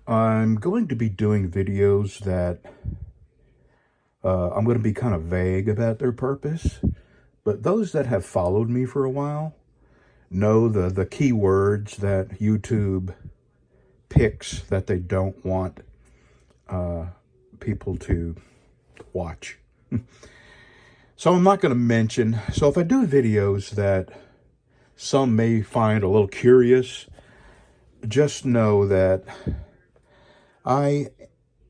I'm going to be doing videos that I'm going to be kind of vague about their purpose, but those that have followed me for a while know the key words that YouTube picks that they don't want people to watch. So I'm not going to mention, so if I do videos that some may find a little curious, just know that I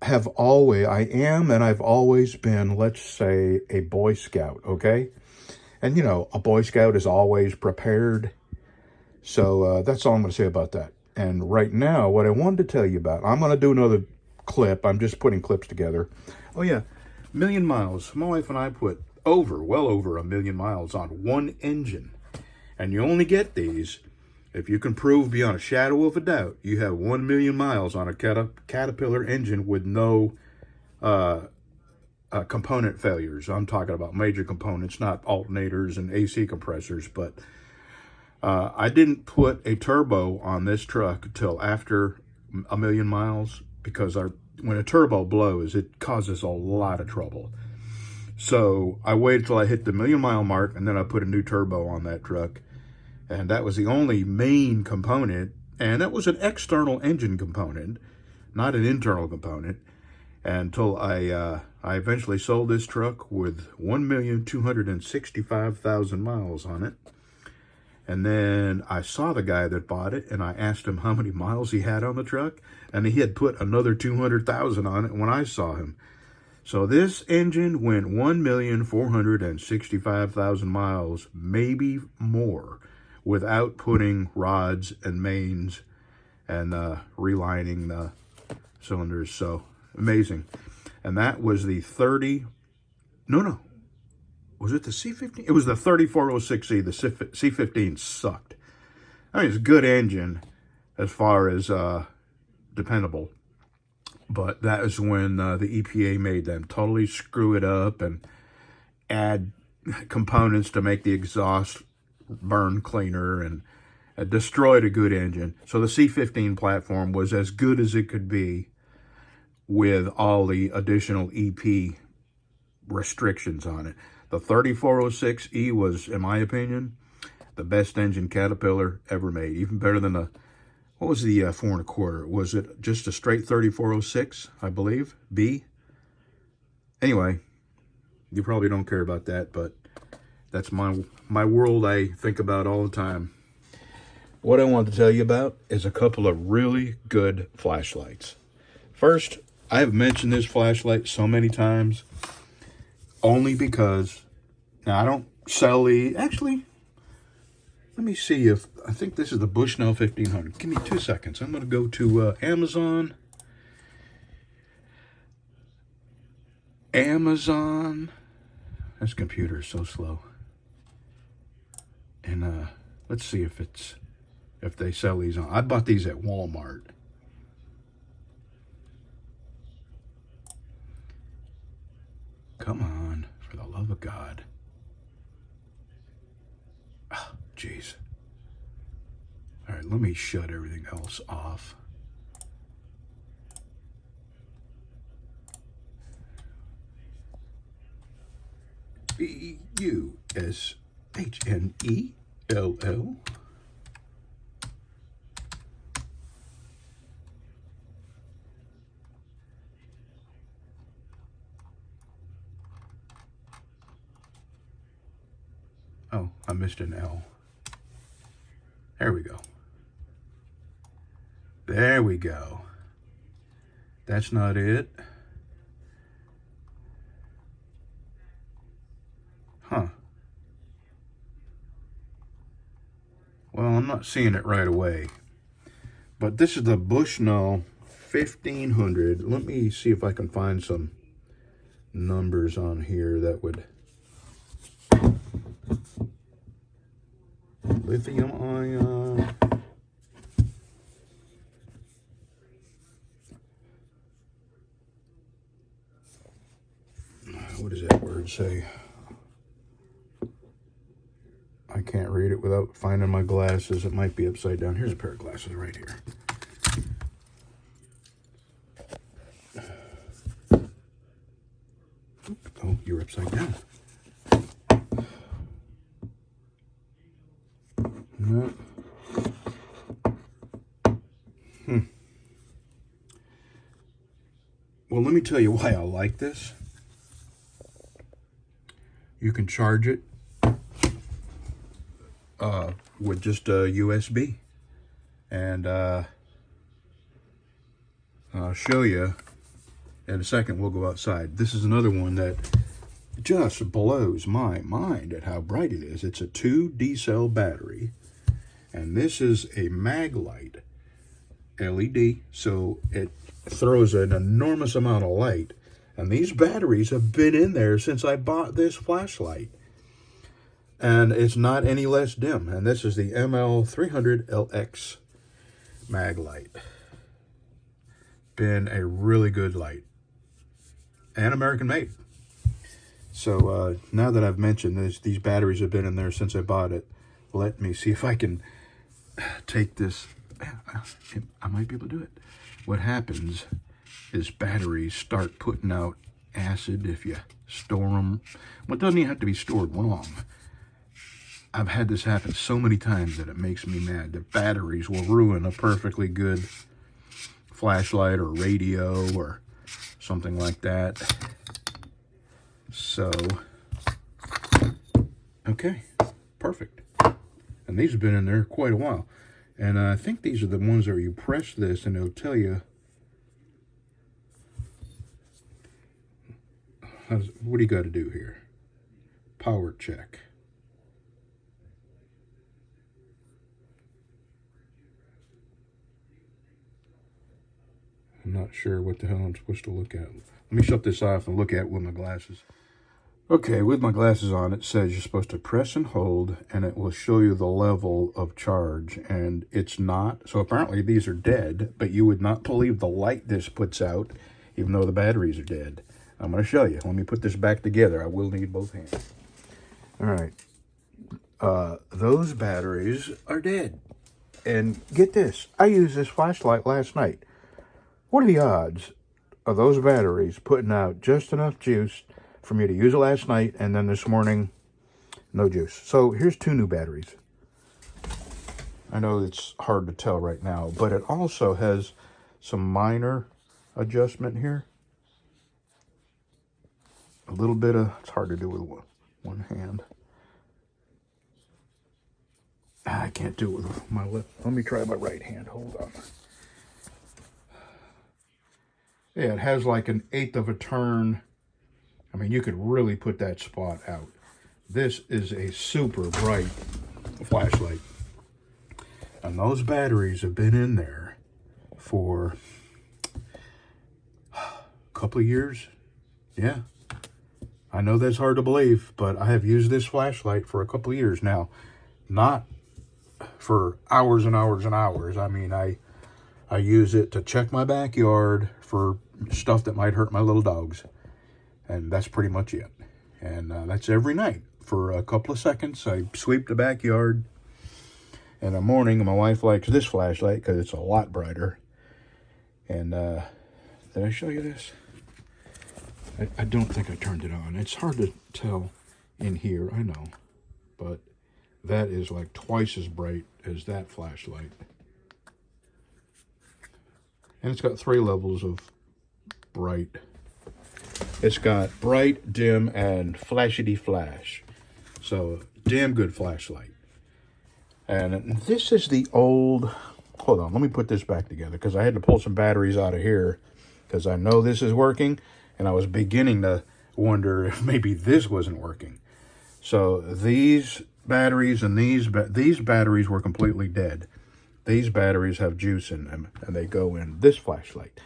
am and I've always been, let's say, a Boy Scout, okay? And, you know, a Boy Scout is always prepared. So that's all I'm going to say about that. And right now, what I wanted to tell you about, I'm going to do another clip. I'm just putting clips together. Oh, yeah. Million miles. My wife and I put well over 1,000,000 miles on one engine. And you only get these if you can prove beyond a shadow of a doubt you have 1,000,000 miles on a Caterpillar engine with no component failures. I'm talking about major components, not alternators and AC compressors. But I didn't put a turbo on this truck until after 1,000,000 miles because when a turbo blows, it causes a lot of trouble. So I waited till I hit the 1,000,000 mile mark, and then I put a new turbo on that truck. And that was the only main component, and that was an external engine component, not an internal component, until I eventually sold this truck with 1,265,000 miles on it. And then I saw the guy that bought it, and I asked him how many miles he had on the truck, and he had put another 200,000 on it when I saw him. So this engine went 1,465,000 miles, maybe more, without putting rods and mains and relining the cylinders. So amazing. And that was the was it the C15? It was the 3406E. The C15 sucked. I mean, it's a good engine as far as dependable. But that is when the EPA made them totally screw it up and add components to make the exhaust burn cleaner and destroyed a good engine. So the C15 platform was as good as it could be with all the additional EP restrictions on it. The 3406E was, in my opinion, the best engine Caterpillar ever made. Even better than what was the 4 1/4? Was it just a straight 3406, I believe? B? Anyway, you probably don't care about that, but that's my world I think about all the time. What I want to tell you about is a couple of really good flashlights. First, I have mentioned this flashlight so many times, only because, now I don't sell actually, let me see if, I think this is the Bushnell 1500. Give me 2 seconds. I'm going to go to Amazon. This computer is so slow. And let's see if they sell these on. I bought these at Walmart. Come on, for the love of God. Oh, jeez. All right, let me shut everything else off. BUSHNELL. Oh, I missed an L. There we go. There we go. That's not it. Huh. Well, I'm not seeing it right away. But this is the Bushnell 1500. Let me see if I can find some numbers on here that would... Lithium ion. What does that word say? I can't read it without finding my glasses. It might be upside down. Here's a pair of glasses right here. Oh, you're upside down. No. Well, let me tell you why I like this. You can charge it with just a USB. And I'll show you in a second. We'll go outside. This is another one that just blows my mind at how bright it is. It's a 2 D-cell battery. And this is a Maglite LED. So it throws an enormous amount of light. And these batteries have been in there since I bought this flashlight. And it's not any less dim. And this is the ML300LX Maglite. Been a really good light. And American made. So now that I've mentioned this, these batteries have been in there since I bought it. Let me see if I can take this. I might be able to do it. What happens is batteries start putting out acid if you store them. Well, it doesn't even have to be stored long. I've had this happen so many times that it makes me mad. The batteries will ruin a perfectly good flashlight or radio or something like that. So, okay, perfect. And these have been in there quite a while. And I think these are the ones where you press this and it'll tell you, what do you got to do here? Power check. I'm not sure what the hell I'm supposed to look at. Let me shut this off and look at it with my glasses. Okay, with my glasses on, it says you're supposed to press and hold, and it will show you the level of charge, and it's not. So apparently these are dead, but you would not believe the light this puts out, even though the batteries are dead. I'm going to show you. Let me put this back together. I will need both hands. All right. Those batteries are dead. And get this. I used this flashlight last night. What are the odds of those batteries putting out just enough juice for me to use it last night, and then this morning, no juice? So here's 2 new batteries. I know it's hard to tell right now, but it also has some minor adjustment here. A little bit of, it's hard to do with one hand. I can't do it with my left. Let me try my right hand. Hold on. Yeah, it has like an 1/8 of a turn. I mean, you could really put that spot out. This is a super bright flashlight. And those batteries have been in there for a couple of years. Yeah. I know that's hard to believe, but I have used this flashlight for a couple of years now. Not for hours and hours and hours. I mean, I use it to check my backyard for stuff that might hurt my little dogs. And that's pretty much it. And that's every night. For a couple of seconds, I sweep the backyard. In the morning, my wife likes this flashlight because it's a lot brighter. And did I show you this? I don't think I turned it on. It's hard to tell in here, I know. But that is like twice as bright as that flashlight. And it's got 3 levels of bright. It's got bright, dim, and flashity flash. So, damn good flashlight. And this is the old... Hold on, let me put this back together, because I had to pull some batteries out of here, because I know this is working, and I was beginning to wonder if maybe this wasn't working. So, these batteries and these batteries were completely dead. These batteries have juice in them, and they go in this flashlight.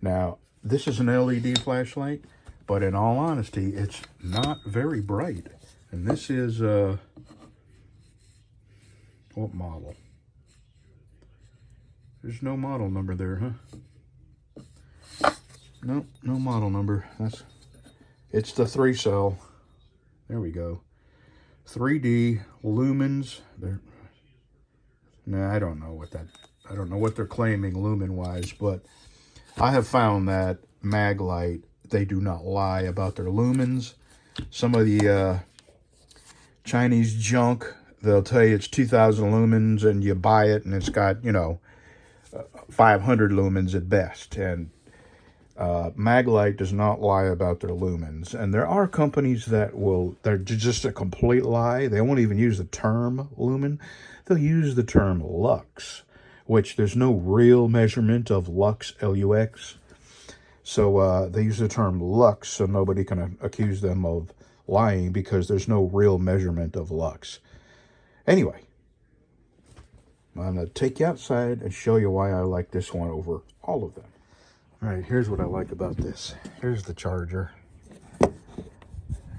Now, this is an LED flashlight, but in all honesty, it's not very bright. And this is, what model? There's no model number there, huh? Nope, no model number. It's the 3-cell. There we go. 3D lumens. Nah, I don't know what they're claiming lumen-wise, but I have found that Maglite, they do not lie about their lumens. Some of the Chinese junk, they'll tell you it's 2,000 lumens, and you buy it, and it's got, 500 lumens at best. And Maglite does not lie about their lumens. And there are companies that they're just a complete lie. They won't even use the term lumen. They'll use the term lux, which there's no real measurement of lux, L-U-X. So they use the term lux so nobody can accuse them of lying, because there's no real measurement of lux. Anyway, I'm going to take you outside and show you why I like this one over all of them. All right, here's what I like about this. Here's the charger.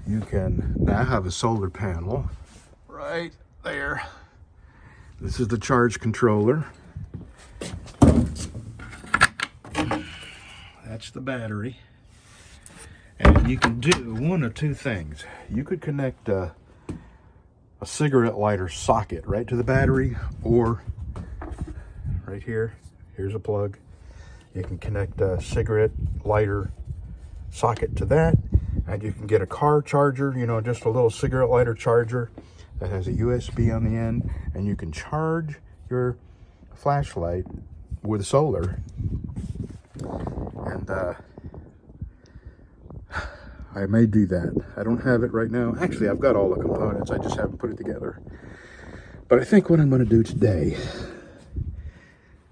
You can now have a solar panel right there. This is the charge controller. That's the battery. And you can do one of two things. You could connect a cigarette lighter socket right to the battery, or right here, here's a plug. You can connect a cigarette lighter socket to that, and you can get a car charger, just a little cigarette lighter charger that has a USB on the end, and you can charge your flashlight with solar. And I may do that. I don't have it right now. Actually, I've got all the components. I just haven't put it together. But I think what I'm going to do today...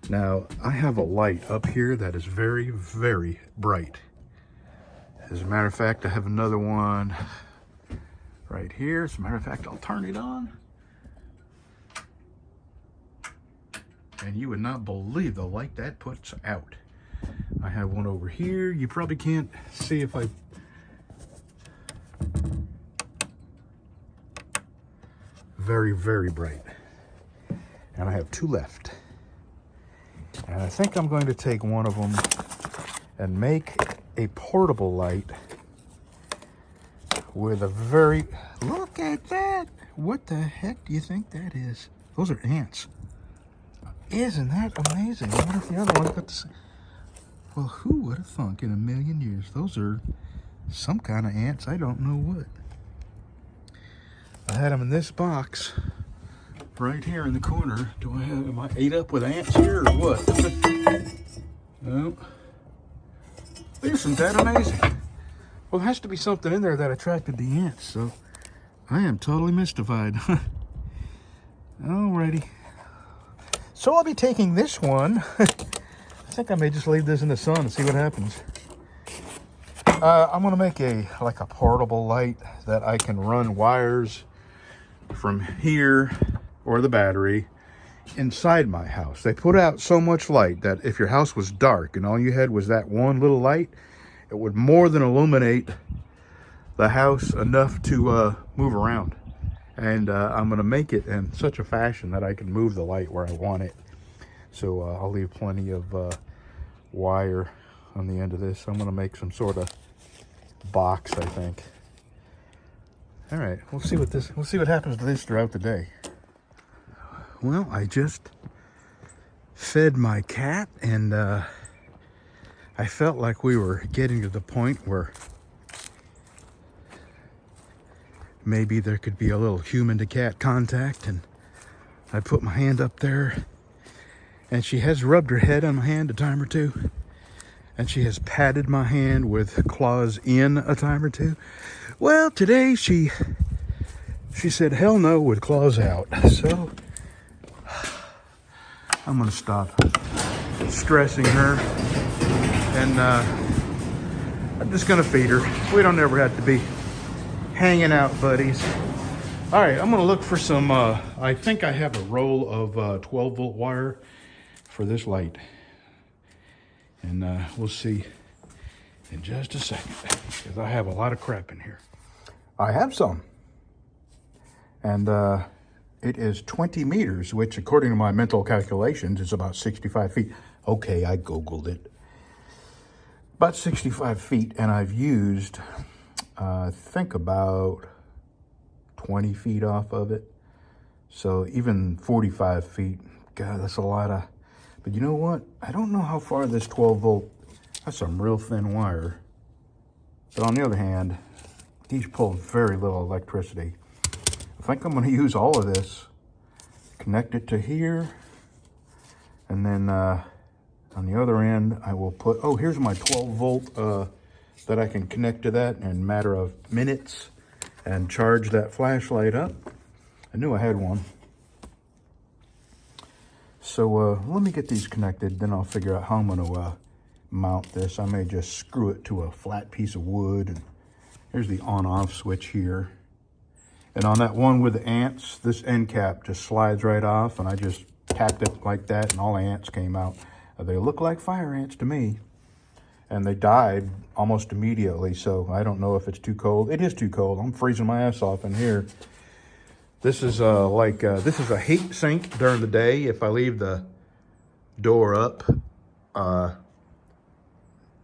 Now, I have a light up here that is very, very bright. As a matter of fact, I have another one right here. As a matter of fact, I'll turn it on. And you would not believe the light that puts out. I have one over here. You probably can't see if I... Very, very bright. And I have two left. And I think I'm going to take one of them and make a portable light with a very... Look at that! What the heck do you think that is? Those are ants. Isn't that amazing? I wonder if the other one got the same... Well, who would have thunk in a million years? Those are some kind of ants. I don't know what. I had them in this box right here in the corner. Am I ate up with ants here or what? No. Isn't that amazing? Well, there has to be something in there that attracted the ants, so I am totally mystified. Alrighty. So I'll be taking this one. I think I may just leave this in the sun and see what happens. I'm gonna make a portable light that I can run wires from here or the battery inside my house. They put out so much light that if your house was dark and all you had was that one little light, it would more than illuminate the house enough to move around. And I'm going to make it in such a fashion that I can move the light where I want it. So I'll leave plenty of wire on the end of this. I'm going to make some sort of box, I think. All right, we'll see what happens to this throughout the day. Well, I just fed my cat, and I felt like we were getting to the point where maybe there could be a little human to cat contact, and I put my hand up there, and she has rubbed her head on my hand a time or two, and she has patted my hand with claws in a time or two. Well, today she said hell no with claws out. So I'm gonna stop stressing her, and I'm just gonna feed her. We don't ever have to be hanging out buddies. All right, I'm gonna look for some, I think I have a roll of 12 volt wire for this light. And we'll see in just a second, because I have a lot of crap in here. I have some. And it is 20 meters, which according to my mental calculations is about 65 feet. Okay, I Googled it. About 65 feet, and I've used, I think about 20 feet off of it. So even 45 feet, God, that's a lot of, but you know what? I don't know how far this 12 volt, that's some real thin wire. But on the other hand, These pull very little electricity. I think I'm going to use all of this, connect it to here, and then on the other end I will put, oh, here's my 12 volt that I can connect to that in a matter of minutes and charge that flashlight up. I knew I had one. So let me get these connected, then I'll figure out how I'm going to mount this. I may just screw it to a flat piece of wood. And here's the on-off switch here. And on that one with the ants, this end cap just slides right off, and I just tapped it like that, and all the ants came out. They look like fire ants to me, and they died almost immediately, so I don't know if it's too cold. It is too cold. I'm freezing my ass off in here. This is this is a heat sink during the day. If I leave the door up,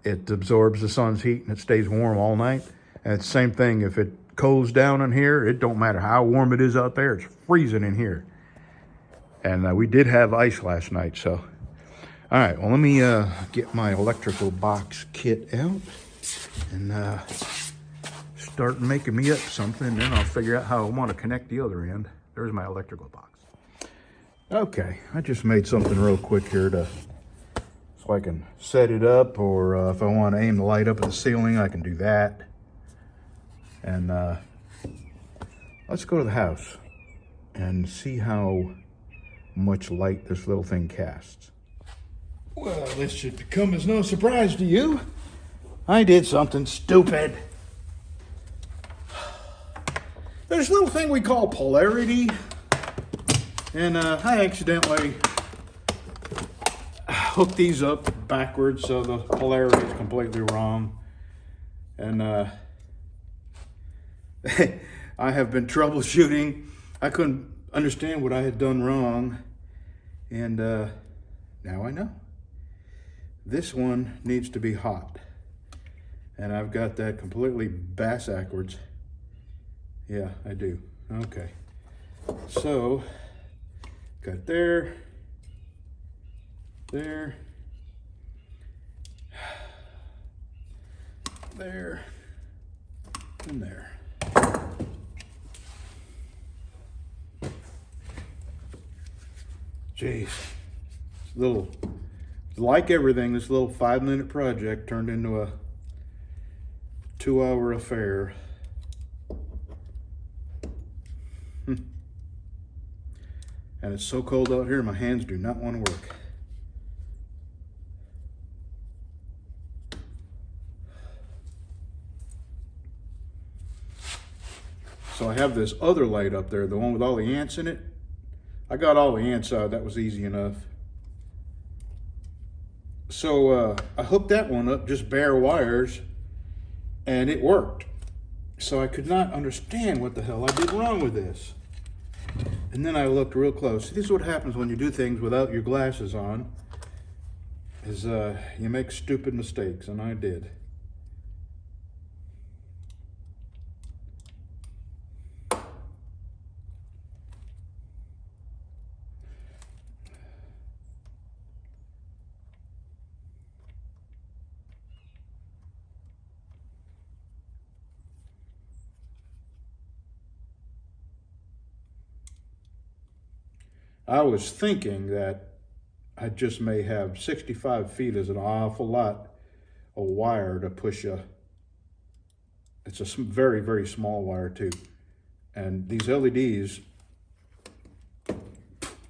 it absorbs the sun's heat and it stays warm all night. And it's the same thing if it cools down in here. It don't matter how warm it is out there. It's freezing in here. And we did have ice last night, so. All right, well, let me get my electrical box kit out and start making me up something, and then I'll figure out how I want to connect the other end. There's my electrical box. Okay, I just made something real quick here so I can set it up, or if I want to aim the light up at the ceiling, I can do that. And let's go to the house and see how much light this little thing casts. Well, this should come as no surprise to you. I did something stupid. There's a little thing we call polarity, and I accidentally hooked these up backwards, so the polarity is completely wrong. And I have been troubleshooting. I couldn't understand what I had done wrong, and now I know. This one needs to be hot, and I've got that completely bass-ackwards. Yeah, I do. Okay. So, got there, there, there, and there. Jeez. Little, like everything, this little 5-minute project turned into a 2-hour affair. And it's so cold out here, my hands do not want to work. So I have this other light up there, the one with all the ants in it. I got all the ants out, that was easy enough. So I hooked that one up, just bare wires, and it worked. So I could not understand what the hell I did wrong with this. And then I looked real close. This is what happens when you do things without your glasses on, is you make stupid mistakes, and I did. I was thinking that I just may have 65 feet is an awful lot of wire to push it's a very, very small wire too. And these LEDs,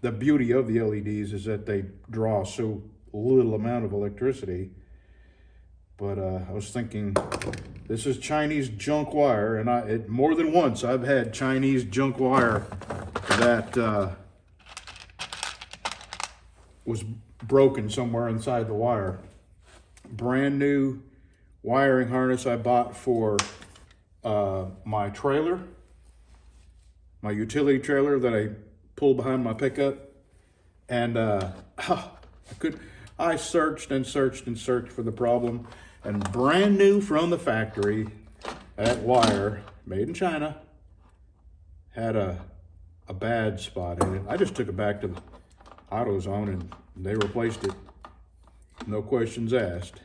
the beauty of the LEDs is that they draw so little amount of electricity. But I was thinking, this is Chinese junk wire, and more than once I've had Chinese junk wire that was broken somewhere inside the wire. Brand new wiring harness I bought for my trailer, my utility trailer that I pull behind my pickup. And I searched and searched and searched for the problem, and brand new from the factory, that wire, made in China, had a bad spot in it. I just took it back to the AutoZone and they replaced it, no questions asked.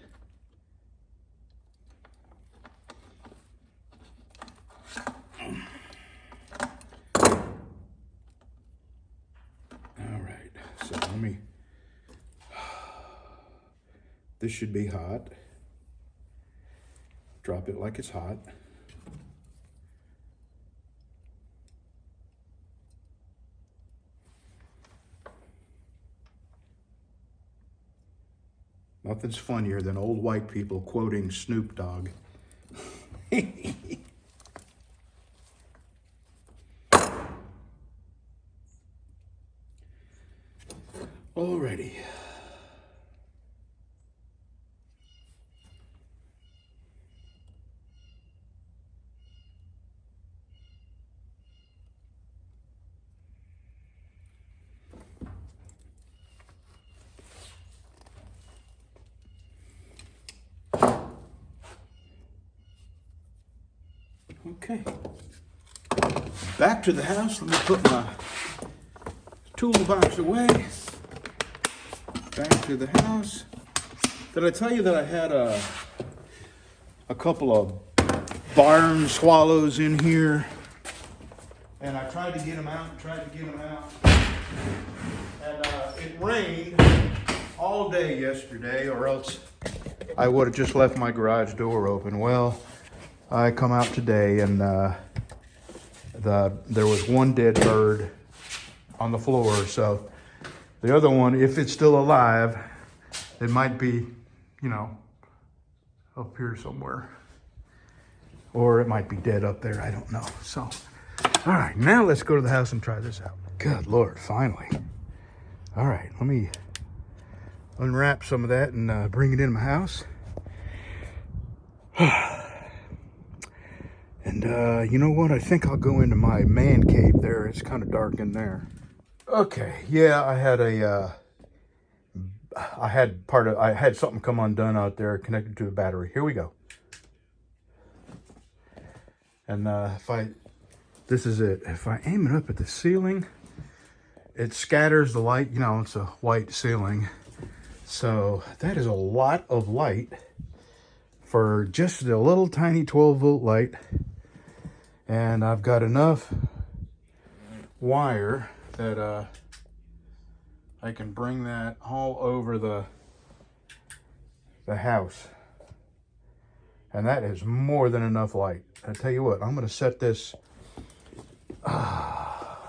This should be hot. Drop it like it's hot. Nothing's funnier than old white people quoting Snoop Dogg. Alrighty. Okay. Back to the house. Let me put my toolbox away. Back to the house. Did I tell you that I had a couple of barn swallows in here? And I tried to get them out, And it rained all day yesterday, or else I would have just left my garage door open. Well, I come out today and there was one dead bird on the floor. So the other one, if it's still alive, it might be, you know, up here somewhere. Or it might be dead up there, I don't know. So, all right, now let's go to the house and try this out. Good Lord, finally. All right, let me unwrap some of that and bring it in my house. And you know what? I think I'll go into my man cave there. It's kind of dark in there. Okay, yeah, I had something come undone out there connected to a battery. Here we go. And this is it. If I aim it up at the ceiling, it scatters the light. You know, it's a white ceiling. So that is a lot of light for just a little tiny 12-volt light. And I've got enough wire that I can bring that all over the house. And that is more than enough light. I tell you what, I'm going to set this. Let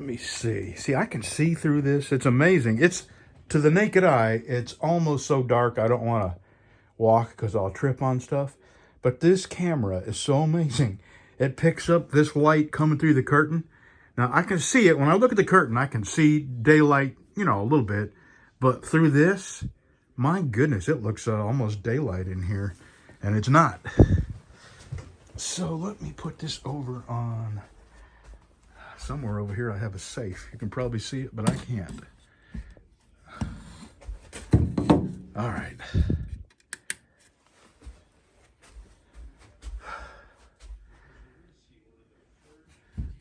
me see. See, I can see through this. It's amazing. It's, to the naked eye, it's almost so dark I don't want to walk because I'll trip on stuff. But this camera is so amazing. It picks up this light coming through the curtain. Now, I can see it. When I look at the curtain, I can see daylight, you know, a little bit. But through this, my goodness, it looks almost daylight in here. And it's not. So let me put this over on... Somewhere over here I have a safe. You can probably see it, but I can't. All right.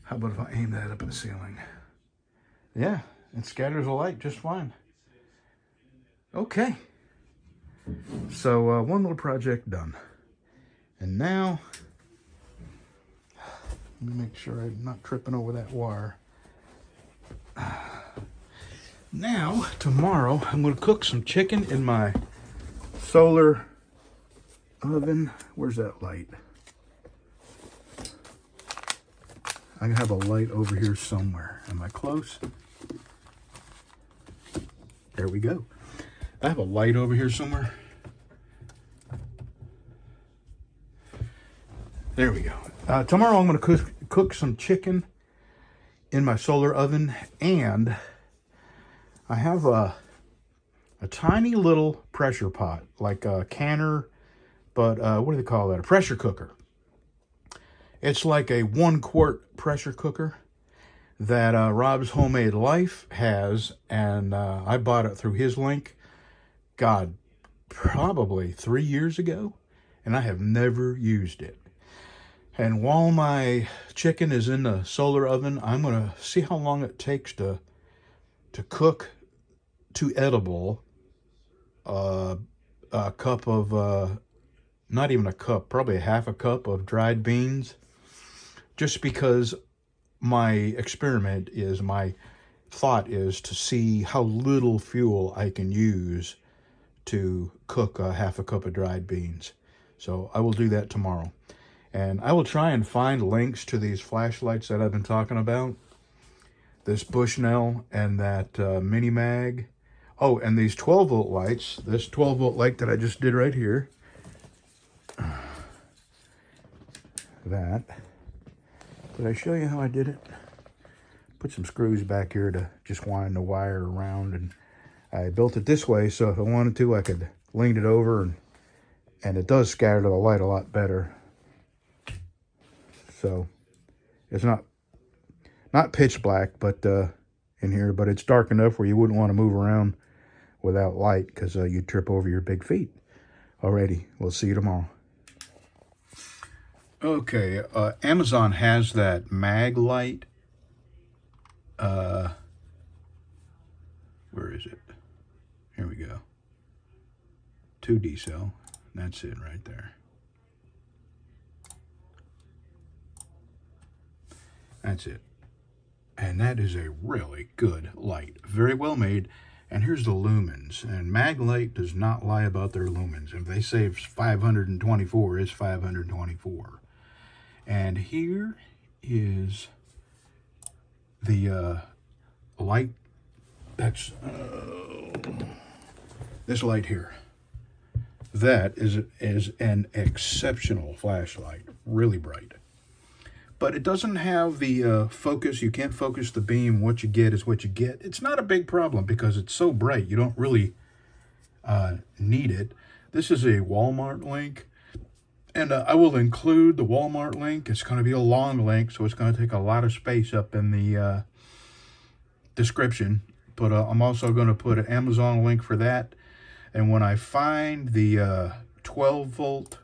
How about if I aim that up at the ceiling? Yeah, it scatters the light just fine. Okay. So one little project done. And now, let me make sure I'm not tripping over that wire. Now, tomorrow, I'm going to cook some chicken in my solar oven. Where's that light? I have a light over here somewhere. Am I close? There we go. I have a light over here somewhere. There we go. Tomorrow I'm going to cook some chicken in my solar oven, and I have a tiny little pressure pot, like a canner, but what do they call that? A pressure cooker. It's like a 1-quart pressure cooker that Rob's Homemade Life has, and I bought it through his link. God, probably 3 years ago, and I have never used it. And while my chicken is in the solar oven, I'm going to see how long it takes to cook to edible a cup of, not even a cup, probably a half a cup of dried beans. Just because my thought is to see how little fuel I can use to cook half a cup of dried beans. So I will do that tomorrow. And I will try and find links to these flashlights that I've been talking about. This Bushnell and that Mini Mag. Oh, and these 12-volt lights. This 12-volt light that I just did right here. That. Did I show you how I did it? Put some screws back here to just wind the wire around, and I built it this way so if I wanted to I could lean it over, and it does scatter the light a lot better. So it's not pitch black but in here, but it's dark enough where you wouldn't want to move around without light because you'd trip over your big feet. Alrighty, we'll see you tomorrow. Okay, Amazon has that mag light. Where is it? Here we go. 2D cell. That's it right there. That's it. And that is a really good light. Very well made. And here's the lumens. And Maglite does not lie about their lumens. If they say 524, it's 524. And here is the light. That's this light here. That is an exceptional flashlight. Really bright. But it doesn't have the focus. You can't focus the beam. What you get is what you get. It's not a big problem because it's so bright. You don't really need it. This is a Walmart link. And I will include the Walmart link. It's going to be a long link, so it's going to take a lot of space up in the description. But I'm also going to put an Amazon link for that. And when I find the 12-volt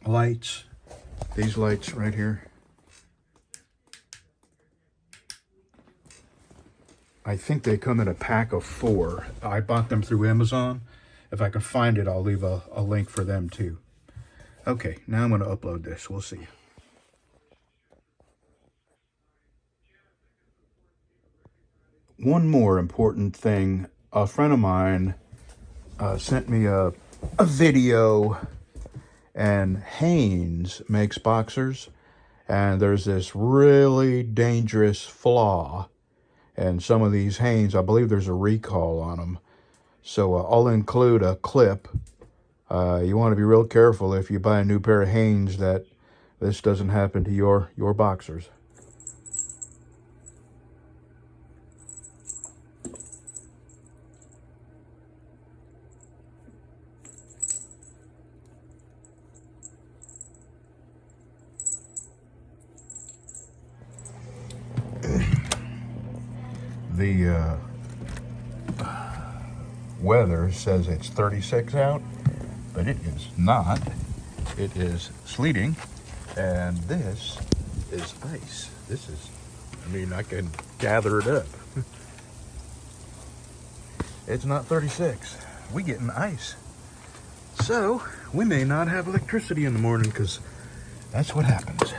lights, these lights right here, I think they come in a pack of 4. I bought them through Amazon. If I can find it, I'll leave a link for them too. Okay, now I'm going to upload this. We'll see. One more important thing. A friend of mine sent me a video, and Haynes makes boxers, and there's this really dangerous flaw and some of these Haynes. I believe there's a recall on them, so I'll include a clip. You want to be real careful if you buy a new pair of Haynes that this doesn't happen to your boxers. The weather says it's 36 out, but it is not. It is sleeting, and this is ice. This is, I mean, I can gather it up. It's not 36. We getting ice. So we may not have electricity in the morning because that's what happens.